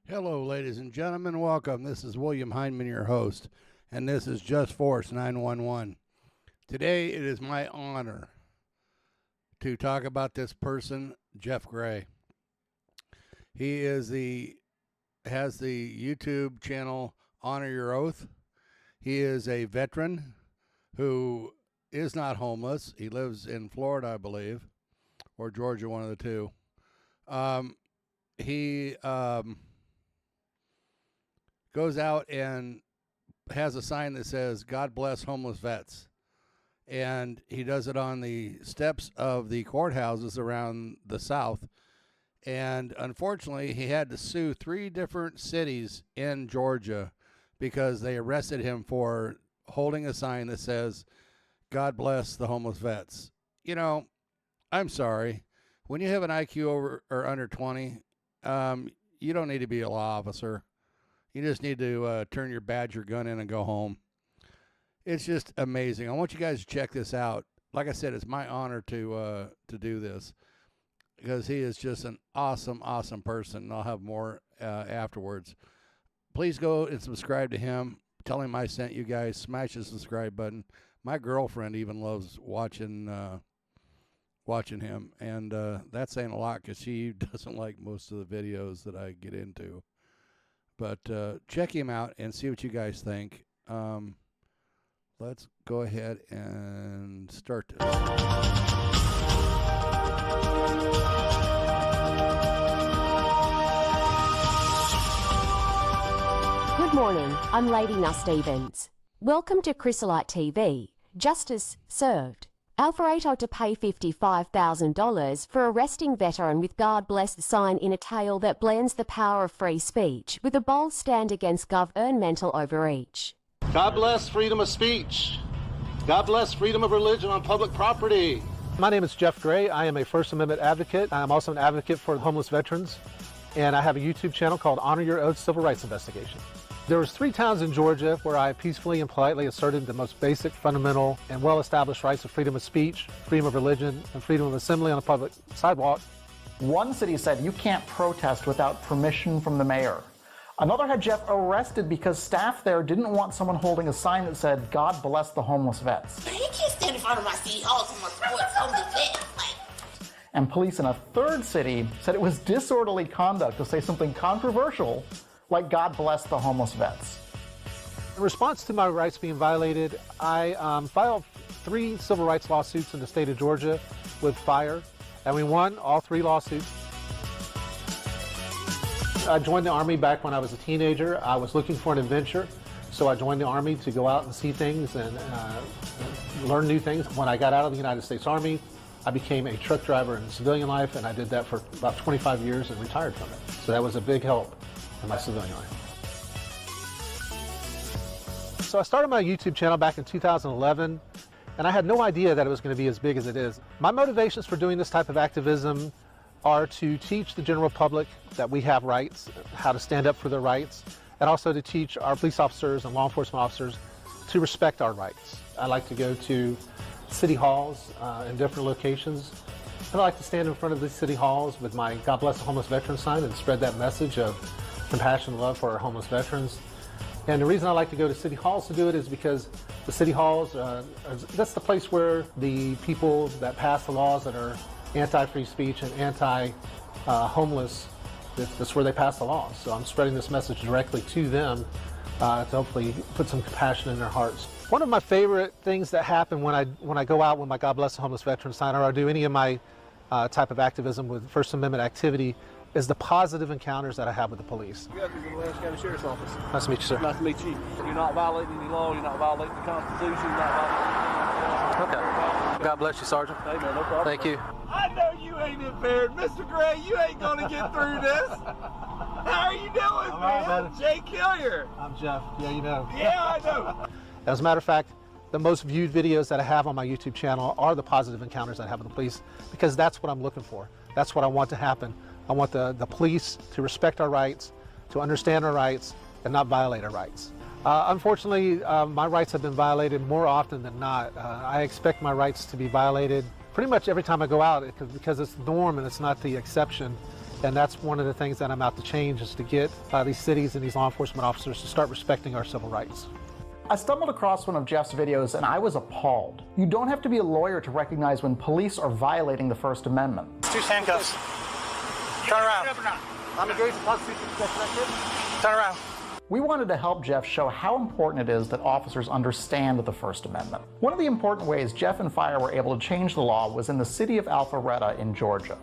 Hello, ladies and gentlemen. Welcome. This is William Hindman, your host, and this is Just Force 911. Today, it is my honor to talk about this person, Jeff Gray. He has the YouTube channel Honor Your Oath. He is a veteran who is not homeless. He lives in Florida, I believe, or Georgia, one of the two. He goes out and has a sign that says, "God bless homeless vets." And he does it on the steps of the courthouses around the South. And unfortunately, he had to sue 3 different cities in Georgia because they arrested him for holding a sign that says, "God bless the homeless vets." You know, I'm sorry. When you have an IQ over or under 20, you don't need to be a law officer. You just need to turn your badge or gun in and go home. It's just amazing. I want you guys to check this out. Like I said, it's my honor to do this because he is just an awesome, awesome person. And I'll have more afterwards. Please go and subscribe to him. Tell him I sent you guys. Smash the subscribe button. My girlfriend even loves watching him, and that's saying a lot because she doesn't like most of the videos that I get into. But check him out and see what you guys think. Let's go ahead and start this. Good morning, I'm Lady Nuss Stevens. Welcome to Chrysolite TV. Justice served. ALPHARETTA to pay $55,000 for arresting veteran with "God bless" the sign in a tale that blends the power of free speech with a bold stand against governmental overreach. God bless freedom of speech. God bless freedom of religion on public property. My name is Jeff Gray. I am a First Amendment advocate. I'm also an advocate for homeless veterans, and I have a YouTube channel called Honor Your Oath Civil Rights Investigation. There was 3 towns in Georgia where I peacefully and politely asserted the most basic, fundamental, and well-established rights of freedom of speech, freedom of religion, and freedom of assembly on a public sidewalk. One city said you can't protest without permission from the mayor. Another had Jeff arrested because staff there didn't want someone holding a sign that said, "God bless the homeless vets." He can't stand in front of my city hall and support homeless vets. And police in a third city said it was disorderly conduct to say something controversial like "God bless the homeless vets." In response to my rights being violated, I filed 3 civil rights lawsuits in the state of Georgia with fire, and we won all 3 lawsuits. I joined the Army back when I was a teenager. I was looking for an adventure, so I joined the Army to go out and see things and learn new things. When I got out of the United States Army, I became a truck driver in civilian life, and I did that for about 25 years and retired from it. So that was a big help in my civilian life. So I started my YouTube channel back in 2011, and I had no idea that it was going to be as big as it is. My motivations for doing this type of activism are to teach the general public that we have rights, how to stand up for their rights, and also to teach our police officers and law enforcement officers to respect our rights. I like to go to city halls in different locations, and I like to stand in front of these city halls with my "God bless the homeless veteran" sign and spread that message of compassion and love for our homeless veterans. And the reason I like to go to city halls to do it is because the city halls, that's the place where the people that pass the laws that are anti-free speech and anti-homeless, that's where they pass the laws. So I'm spreading this message directly to them to hopefully put some compassion in their hearts. One of my favorite things that happen when I go out with my "God bless the homeless veteran" sign, or I do any of my type of activism with First Amendment activity, is the positive encounters that I have with the police. You got to the Lawrence County Sheriff's Office. Nice to meet you, sir. Nice to meet you. You're not violating any law. You're not violating the Constitution. You're not violating Okay. God bless you, Sergeant. Hey, man, no problem. Thank you. I know you ain't impaired. Mr. Gray, you ain't gonna get through this. How are you doing, All right, man? buddy. Jay Killier. I'm Jeff. Yeah, you know. Yeah, I know. As a matter of fact, the most viewed videos that I have on my YouTube channel are the positive encounters that I have with the police, because that's what I'm looking for. That's what I want to happen. I want the police to respect our rights, to understand our rights, and not violate our rights. Unfortunately, my rights have been violated more often than not. I expect my rights to be violated pretty much every time I go out because it's the norm and it's not the exception. And that's one of the things that I'm out to change, is to get these cities and these law enforcement officers to start respecting our civil rights. I stumbled across one of Jeff's videos and I was appalled. You don't have to be a lawyer to recognize when police are violating the First Amendment. Two handcuffs. Turn around. I'm engaged in constitutional. Turn around. We wanted to help Jeff show how important it is that officers understand the First Amendment. One of the important ways Jeff and Fire were able to change the law was in the city of Alpharetta in Georgia.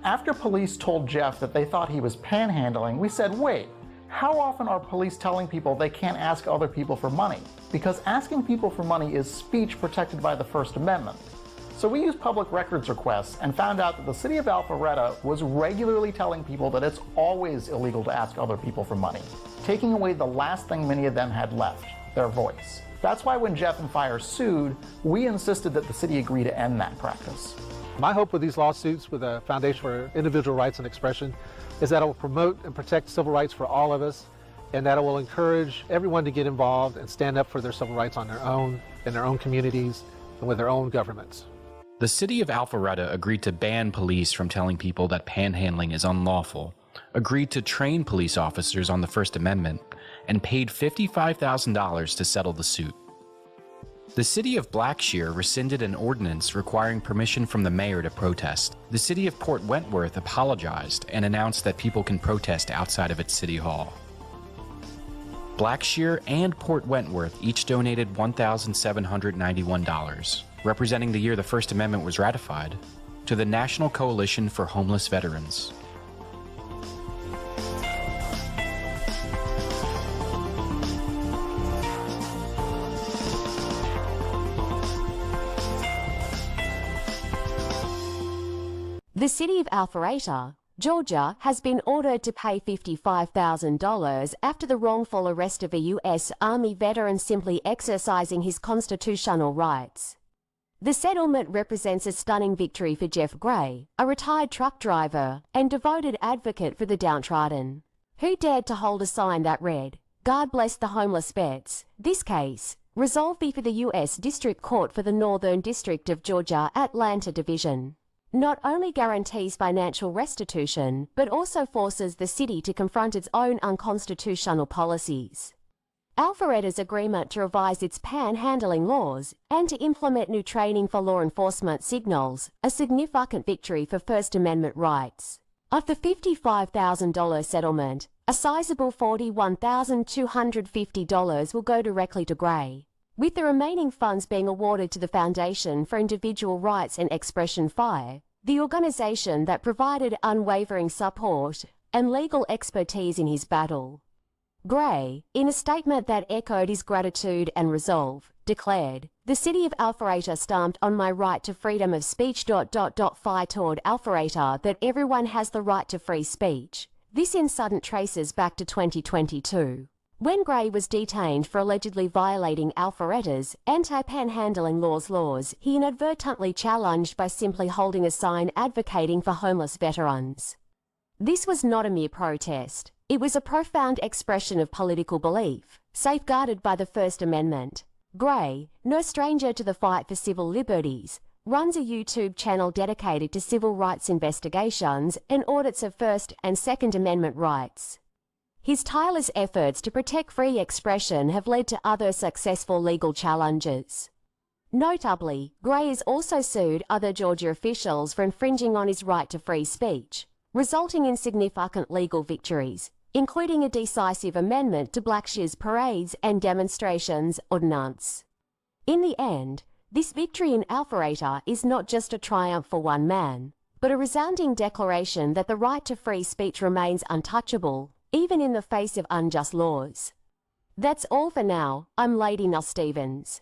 After police told Jeff that they thought he was panhandling, we said, wait, how often are police telling people they can't ask other people for money? Because asking people for money is speech protected by the First Amendment. So we used public records requests and found out that the city of Alpharetta was regularly telling people that it's always illegal to ask other people for money, taking away the last thing many of them had left, their voice. That's why when Jeff and Fire sued, we insisted that the city agree to end that practice. My hope with these lawsuits with the Foundation for Individual Rights and Expression is that it will promote and protect civil rights for all of us, and that it will encourage everyone to get involved and stand up for their civil rights on their own, in their own communities, and with their own governments. The city of Alpharetta agreed to ban police from telling people that panhandling is unlawful, agreed to train police officers on the First Amendment, and paid $55,000 to settle the suit. The city of Blackshear rescinded an ordinance requiring permission from the mayor to protest. The city of Port Wentworth apologized and announced that people can protest outside of its city hall. Blackshear and Port Wentworth each donated $1,791, representing the year the First Amendment was ratified, to the National Coalition for Homeless Veterans. The city of Alpharetta, Georgia, has been ordered to pay $55,000 after the wrongful arrest of a U.S. Army veteran simply exercising his constitutional rights. The settlement represents a stunning victory for Jeff Gray, a retired truck driver and devoted advocate for the downtrodden, who dared to hold a sign that read, "God bless the homeless vets." This case, resolved before the U.S. District Court for the Northern District of Georgia, Atlanta Division, not only guarantees financial restitution, but also forces the city to confront its own unconstitutional policies. Alpharetta's agreement to revise its panhandling laws and to implement new training for law enforcement signals a significant victory for First Amendment rights. Of the $55,000 settlement, a sizable $41,250 will go directly to Gray, with the remaining funds being awarded to the Foundation for Individual Rights and Expression FIRE, the organization that provided unwavering support and legal expertise in his battle. Gray, in a statement that echoed his gratitude and resolve, declared, "The city of Alpharetta stamped on my right to freedom of speech. Fire toward Alpharetta that everyone has the right to free speech." This incident traces back to 2022. When Gray was detained for allegedly violating Alpharetta's anti-panhandling laws, he inadvertently challenged by simply holding a sign advocating for homeless veterans. This was not a mere protest. It was a profound expression of political belief, safeguarded by the First Amendment. Gray, no stranger to the fight for civil liberties, runs a YouTube channel dedicated to civil rights investigations and audits of First and Second Amendment rights. His tireless efforts to protect free expression have led to other successful legal challenges. Notably, Gray has also sued other Georgia officials for infringing on his right to free speech, resulting in significant legal victories, including a decisive amendment to Blackshear's parades and demonstrations ordinance. In the end, this victory in Alpharetta is not just a triumph for one man, but a resounding declaration that the right to free speech remains untouchable, even in the face of unjust laws. That's all for now. I'm Lady Nell Stevens.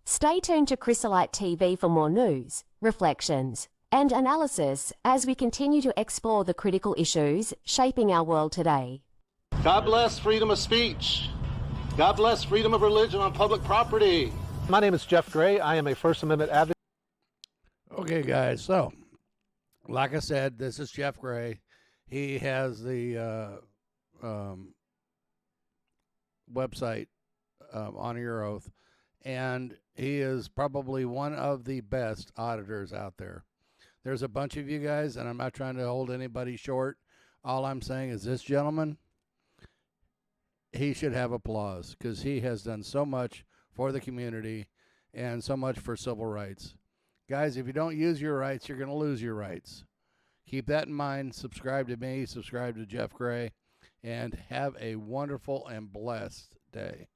Stay tuned to Chrysolite TV for more news, reflections, and analysis as we continue to explore the critical issues shaping our world today. God bless freedom of speech. God bless freedom of religion on public property. My name is Jeff Gray. I am a First Amendment advocate. Okay, guys. So, like I said, this is Jeff Gray. He has the website Honor Your Oath, and he is probably one of the best auditors out there. There's a bunch of you guys, and I'm not trying to hold anybody short, All I'm saying is this gentleman, he should have applause because he has done so much for the community and so much for civil rights. Guys, if you don't use your rights, you're going to lose your rights. Keep that in mind. Subscribe to me, subscribe to Jeff Gray, and have a wonderful and blessed day.